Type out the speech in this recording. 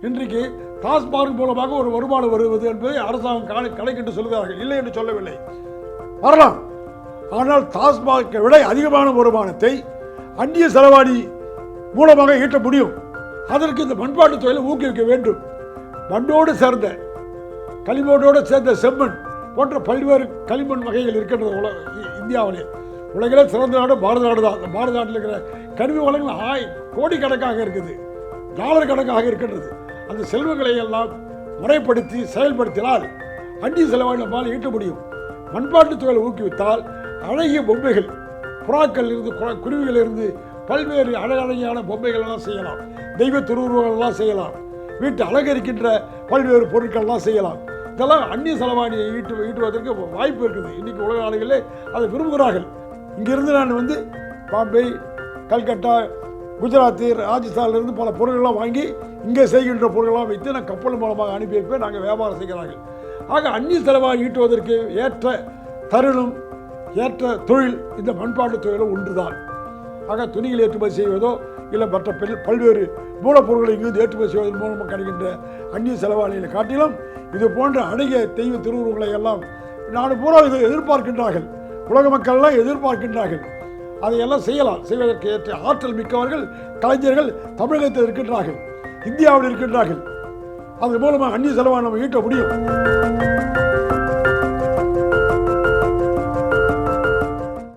இன்றைக்கு டாஸ்மார்க் மூலமாக ஒரு வருமானம் வருவது என்பதை அரசாங்கம் கணக்கிட்டு சொல்கிறார்கள், இல்லை என்று சொல்லவில்லை, வரலாம். ஆனால் டாஸ்மார்க்கை விட அதிகமான வருமானத்தை அந்நிய செலவாணி மூலமாக ஈட்ட முடியும். அதற்கு இந்த மண்பாட்டு தொழிலை ஊக்குவிக்க வேண்டும். மண்ணோடு சேர்ந்த களிமண்ணோடு சேர்ந்த செம்மண் போன்ற பல்வேறு களிமண் வகைகள் இருக்கின்றது இந்தியாவிலே. உலகிலே சிறந்த நாடு பாரத நாடு தான். அந்த பாரத நாட்டில் இருக்கிற கனிம வளங்கள் கோடிக்கணக்காக இருக்குது, டாலர் கணக்காக இருக்கின்றது. அந்த செல்வங்களை எல்லாம் முறைப்படுத்தி செயல்படுத்தினால் அந்நிய செலவாணி நம்மால் ஈட்ட முடியும். மண்பாட்டு தொழிலை ஊக்குவித்தால் அழகிய பொம்மைகள், புறாக்கள் இருந்து குருவிகள் இருந்து பல்வேறு அழகழகியான பொம்மைகள் எல்லாம் செய்யலாம், தெய்வ திருவுருவங்கள் எல்லாம் செய்யலாம், வீட்டு அலங்கரிக்கின்ற பல்வேறு பொருட்கள்லாம் செய்யலாம். இதெல்லாம் அந்நிய செலவாணியை ஈட்டுவதற்கு வாய்ப்பு இருக்குது. இன்றைக்கி உலக நாடுகளிலே அதை விரும்புகிறார்கள். இங்கிருந்து நான் பாம்பே, கல்கட்டா, குஜராத்து, ராஜஸ்தானிலிருந்து பல பொருள்கள்லாம் வாங்கி இங்கே செய்கின்ற பொருள்கள்லாம் வைத்து நான் கப்பல் மூலமாக அனுப்பி வைப்பேன். நாங்கள் வியாபாரம் செய்கிறார்கள். ஆக அந்நிய செலவாணி ஈட்டுவதற்கு ஏற்ற தருணம், ஏற்ற தொழில் இந்த மண்பாட்டு தொழிலும் ஒன்றுதான். ஆக துணிகள் ஏற்றுமதி செய்வதோ இல்லை மற்ற பல்வேறு மூலப்பொருட்களை இங்கிருந்து ஏற்றுமதி செய்வதன் மூலமாக கிடைக்கின்ற அந்நிய செலவாணிகளை காட்டிலும் இது போன்ற அழகிய தெய்வ திருவுருவங்களை எல்லாம் நாடு பூரா இதை எதிர்பார்க்கின்றார்கள். உலக மக்கள்லாம் எதிர்பார்க்கின்றார்கள். அதையெல்லாம் செய்யலாம். செய்வதற்கு ஏற்ற ஆற்றல் மிக்கவர்கள், கலைஞர்கள் தமிழகத்தில் இருக்கின்றார்கள், இந்தியாவில் இருக்கின்றார்கள். அதன் மூலமாக அந்நிய செலவாணி நம்ம ஈட்ட முடியும்.